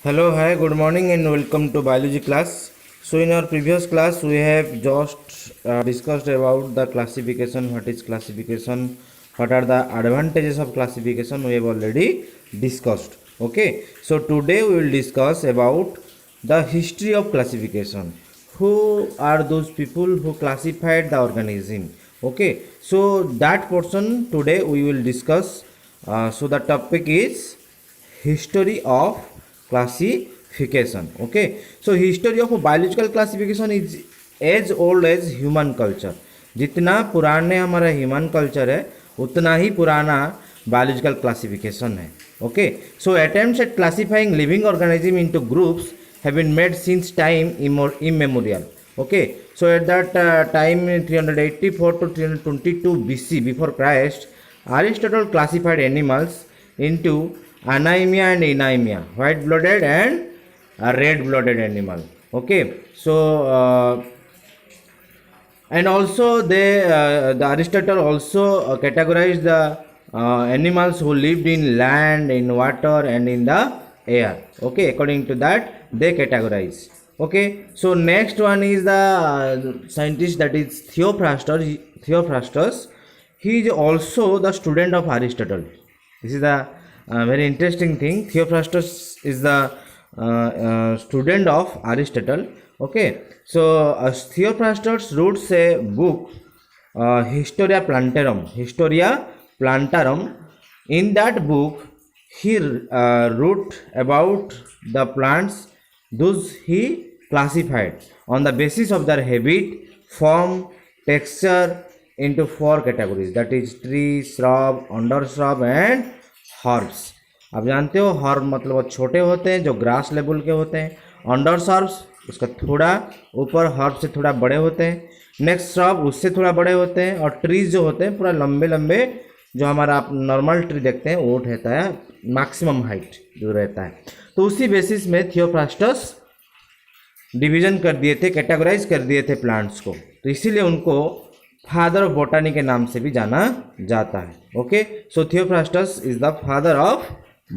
Hello, hi, good morning, and welcome to biology class. So, in our previous class, we have just discussed about the classification. What is classification? What are the advantages of classification? We have already discussed. Okay, so today we will discuss about the history of classification. Who are those people who classified the organism? Okay, so that portion today we will discuss. So, the topic is history of classification. Okay, so history of biological classification is as old as human culture. जितना पुराने हमारा human culture है उतना ही पुराना biological classification है. Okay, so attempts at classifying living organism into groups have been made since time immemorial. Okay, so at that time 384 to 322 BC before Christ, Aristotle classified animals into anemia and anemia, white blooded and red blooded animal. Okay, so and also the Aristotle also categorized the animals who lived in land, in water and in the air. Okay, according to that they categorize. Okay, so next one is the scientist, that is Theophrastus. He is also the student of Aristotle. This is the very interesting thing. Theophrastus is the student of Aristotle. Okay, so Theophrastus wrote a book, Historia Plantarum. In that book he wrote about the plants those he classified on the basis of their habit, form, texture into 4 categories, that is tree, shrub, undershrub and herbs. आप जानते हो herb मतलब वो छोटे होते हैं जो grass level के होते हैं, अंडर सर्ब्स उसका थोड़ा ऊपर, हर्ब से थोड़ा बड़े होते हैं, नेक्स्ट श्रब उससे थोड़ा बड़े होते हैं, और ट्रीज जो होते हैं पूरा लंबे लंबे जो हमारा आप नॉर्मल ट्री देखते हैं वो रहता है मैक्सिमम हाइट जो रहता है. तो उसी बेसिस में थियोफ्रास्टस डिवीजन कर दिए थे, कैटेगराइज कर दिए थे प्लांट्स को, तो इसीलिए उनको फादर ऑफ बोटानी के नाम से भी जाना जाता है. Okay, so Theophrastus is the father of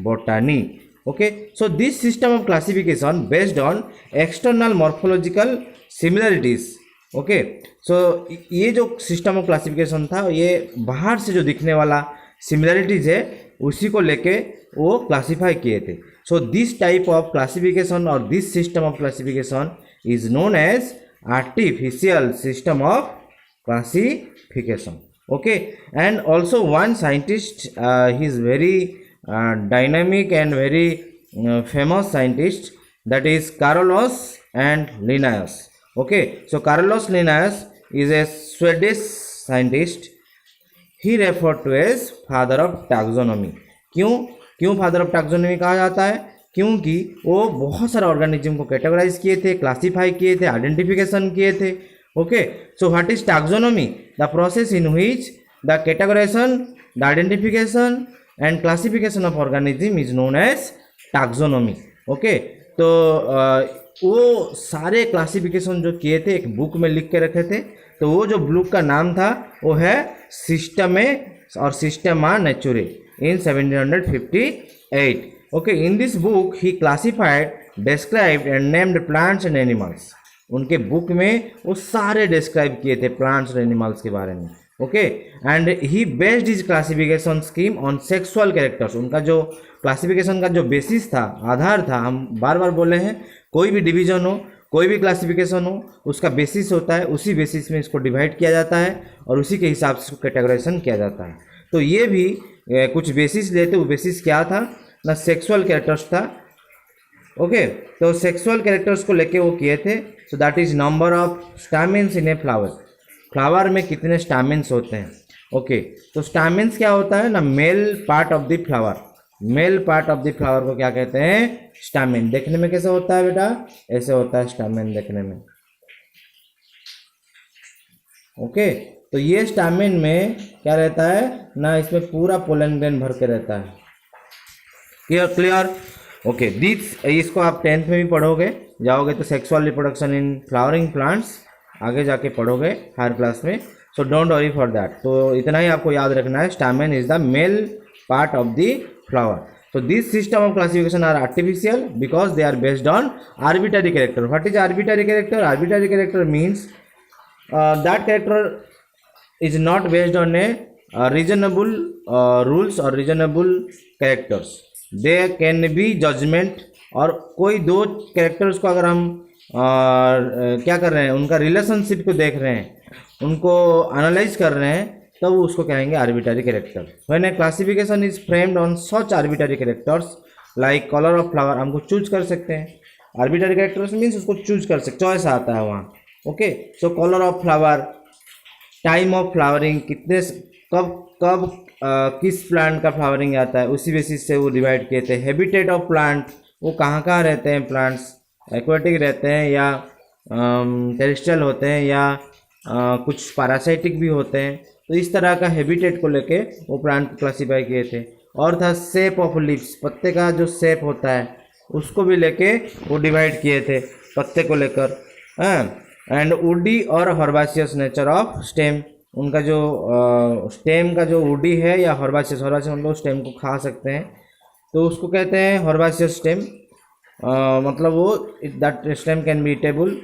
botany. Okay, so this system of classification based on external morphological similarities. Okay, so ये जो सिस्टम ऑफ क्लासिफिकेशन था ये बाहर से जो दिखने वाला सिमिलरिटीज है उसी को लेके वो क्लासीफाई किए थे. So this type of classification और this system of classification is known as artificial system of classification. Okay, and also one scientist, he is very dynamic and very famous scientist, that is Carolus and Linnaeus. Okay, so Carolus Linnaeus is a Swedish scientist. He referred to as father of taxonomy. क्यों father of taxonomy कहा जाता है? क्योंकि वो बहुत सारे organism को categorise किए थे, क्लासीफाई किए थे, आइडेंटिफिकेशन किए थे. Okay, so what is taxonomy? The process in which the categorization, the identification and classification of organism is known as taxonomy. Okay, तो वो सारे क्लासिफिकेशन जो किए थे एक बुक में लिख के रखे थे, तो वो जो बुक का नाम था वो है सिस्टमे और सिस्टेमा नेचुरे in 1758. Okay, in this book he classified, described and named plants and animals. उनके बुक में वो सारे डिस्क्राइब किए थे प्लांट्स और एनिमल्स के बारे में. Okay, and he based his classification scheme on sexual characters. उनका जो क्लासिफिकेशन का जो बेसिस था, आधार था, हम बार बार बोले हैं कोई भी डिवीजन हो, कोई भी क्लासिफिकेशन हो, उसका बेसिस होता है, उसी बेसिस में इसको डिवाइड किया जाता है और उसी के हिसाब से इसको कैटेगराइजेशन किया जाता है. तो ये भी कुछ बेसिस लेते, वो बेसिस क्या था ना, सेक्सुअल कैरेक्टर्स था. ओके, तो सेक्सुअल कैरेक्टर्स को लेके वो किए थे. So that is number of stamens in a flower. Flower में कितने स्टैमेंस होते हैं? ओके, तो स्टैमेंस क्या होता है ना, male part of the flower. Male part of the flower को क्या कहते हैं? स्टैमेन. देखने में कैसे होता है बेटा? ऐसे होता है स्टैमेन देखने में. ओके, तो ये स्टैमेन में क्या रहता है ना, इसमें पूरा पोलन ग्रेन भर के रहता है. क्लियर? ओके, दिस इसको आप 10th में भी पढ़ोगे, जाओगे तो sexual reproduction in flowering plants आगे जाके पढ़ोगे हायर क्लास में. So don't worry for that. तो इतना ही आपको याद रखना है, stamen is the male part of the flower. So these system of classification are artificial because they are based on arbitrary character. What is arbitrary character? Arbitrary character means that character is not based on a reasonable rules or reasonable characters. They can be judgment. और कोई दो characters को अगर हम क्या कर रहे हैं, उनका रिलेशनशिप को देख रहे हैं, उनको एनालाइज कर रहे हैं, तब तो उसको कहेंगे arbitrary character. When A classification is framed on such arbitrary characters like colour of flower, हमको चूज कर सकते हैं. आर्बिट्ररी कैरेक्टर्स मीन्स उसको चूज कर सकते, चॉइस आता है वहाँ. Okay, so colour of flower, time of flowering, कितने कब कब किस प्लांट का फ्लावरिंग आता है, उसी बेसिस से वो डिवाइड किए थे. हैबिटेट ऑफ प्लांट, वो कहाँ कहाँ रहते हैं प्लांट्स, एक्वेटिक रहते हैं या टेरेस्ट्रियल होते हैं या कुछ पैरासाइटिक भी होते हैं. तो इस तरह का हैबिटेट को लेके वो प्लांट को क्लासीफाई किए थे. और था शेप ऑफ लीव्स, पत्ते का जो शेप होता है उसको भी लेके वो डिवाइड किए थे पत्ते को लेकर. एंड वुडी और हर्बासियस नेचर ऑफ स्टेम, उनका जो स्टेम का जो वुडी है या हर्बासियस, हर्बासियस हम लोग स्टेम को खा सकते हैं तो उसको कहते हैं हर्बासियस स्टेम. मतलब वो that stem can be eatable.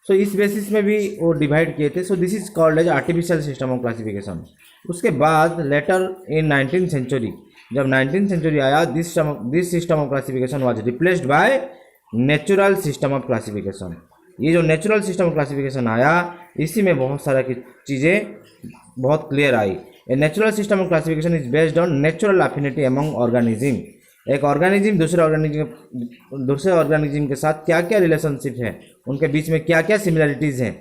So इस बेसिस में भी वो डिवाइड किए थे. So this is called as artificial system of classification. उसके बाद लेटर इन 19th सेंचुरी, जब 19th सेंचुरी आया, this system of classification was replaced by natural system of classification. ये जो नेचुरल सिस्टम ऑफ क्लासिफिकेशन आया, इसी में बहुत सारा की चीज़ें बहुत clear I. A natural system of classification is based on natural affinity among organism. एक ऑर्गेनिज्म दूसरे ऑर्गेनिज्म के साथ क्या क्या रिलेशनशिप है, उनके बीच में क्या क्या सिमिलरिटीज़ हैं,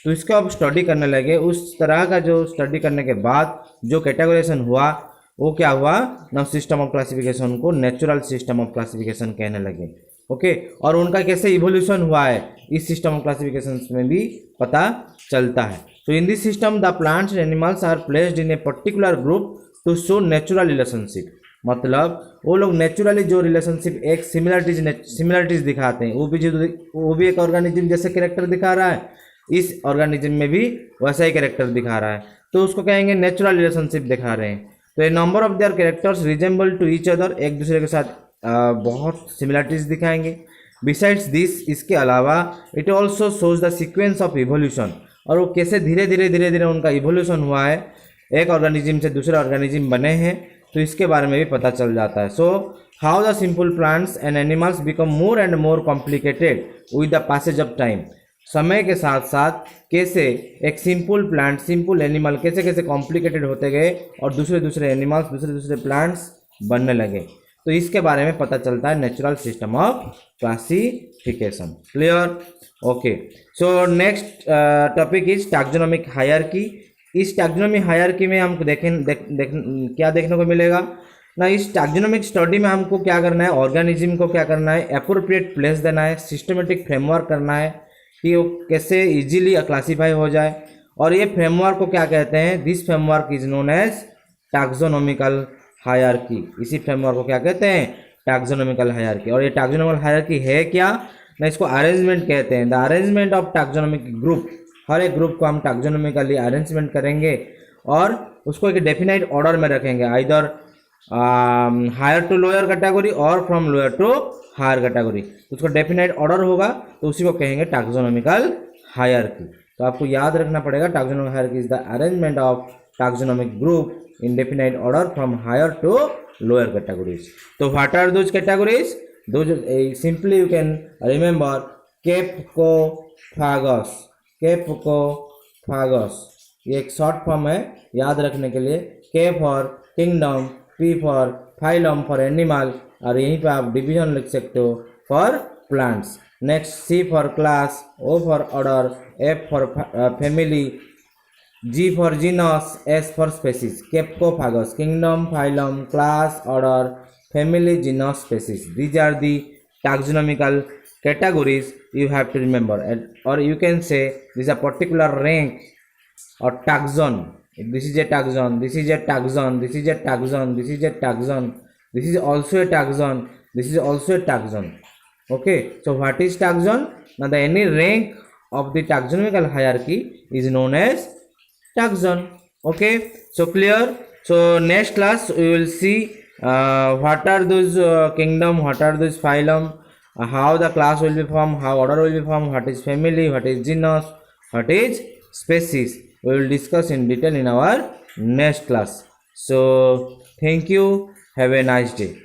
तो इसको अब स्टडी करने लगे. उस तरह का जो स्टडी करने के बाद जो कैटेगराइजेशन हुआ, वो क्या हुआ, ना सिस्टम ऑफ क्लासिफिकेशन को नेचुरल सिस्टम ऑफ क्लासिफिकेशन कहने लगे. ओके, और उनका कैसे इवोल्यूशन हुआ है इस सिस्टम ऑफ क्लासिफिकेशन में भी पता चलता है. So in this system the plants and animals are placed in a particular group to show natural relationship. मतलब वो लोग नेचुरली जो रिलेशनशिप एक सिमिलरिटीज दिखाते हैं, वो भी एक ऑर्गेनिज्म जैसे कैरेक्टर दिखा रहा है, इस ऑर्गेनिज्म में भी वैसा ही कैरेक्टर दिखा रहा है, तो उसको कहेंगे नेचुरल रिलेशनशिप दिखा रहे हैं. तो a number of their characters resemble to each other, एक दूसरे के साथ बहुत सिमिलरिटीज दिखाएंगे. बिसाइड्स दिस, इसके अलावा it also shows the sequence of evolution, और वो कैसे धीरे धीरे उनका इवोल्यूशन हुआ है, एक ऑर्गेनिज्म से दूसरे ऑर्गेनिज्म बने हैं, तो इसके बारे में भी पता चल जाता है. So how the simple plants and animals become more and more complicated with the passage of time. समय के साथ साथ कैसे एक सिंपल प्लांट, सिंपल एनिमल कैसे कैसे कॉम्प्लिकेटेड होते गए और दूसरे एनिमल्स, दूसरे प्लांट्स बनने लगे, तो इसके बारे में पता चलता है natural system of classification. Clear? Okay, so next topic is taxonomic hierarchy. इस टैक्सोनॉमिक हायरार्की में हमको क्या देखने को मिलेगा ना, इस टैक्सोनॉमिक स्टडी में हमको क्या करना है, ऑर्गेनिज्म को क्या करना है, एप्रोप्रिएट प्लेस देना है, सिस्टमेटिक फ्रेमवर्क करना है कि वो कैसे इजीली क्लासीफाई हो जाए. और ये फ्रेमवर्क को क्या कहते हैं, this framework is known as taxonomical hierarchy. इसी फ्रेमवर्क को क्या कहते हैं, टैक्सोनॉमिकल हायरार्की. और ये टैक्सोनॉमिकल हायरार्की है क्या ना, इसको अरेंजमेंट कहते हैं. The arrangement of taxonomic group, हर एक ग्रुप को हम टैक्सोनॉमिकली अरेंजमेंट करेंगे और उसको एक डेफिनाइट ऑर्डर में रखेंगे, either higher to lower category और from lower to higher category. उसको डेफिनाइट ऑर्डर होगा तो उसी को कहेंगे टैक्सोनॉमिकल हायरार्की. तो आपको याद रखना पड़ेगा, taxonomic hierarchy is the arrangement of taxonomic group in definite order from higher to lower categories. So what are those categories? Those simply you can remember Capecophagous. Capecophagous ये एक शॉर्ट फॉर्म है याद रखने के लिए. K for kingdom, P for phylum for animal, और यहीं पे आप डिवीजन लिख सकते हो for plants. Next C for class, O for order, F for family, G for genus, S for species. Capecophagous, kingdom, phylum, class, order, family, genus, species. These are the taxonomical categories you have to remember. Or you can say this is a particular rank or taxon. This is a taxon, this is a taxon, this is a taxon, this is a taxon, this is also a taxon, this is also a taxon. Okay, so what is taxon? Now the any rank of the taxonomical hierarchy is known as taxon. Okay, so clear. So next class we will see what are those kingdom, what are those phylum, how the class will be formed, how order will be formed, what is family, what is genus, what is species. We will discuss in detail in our next class. So thank you, have a nice day.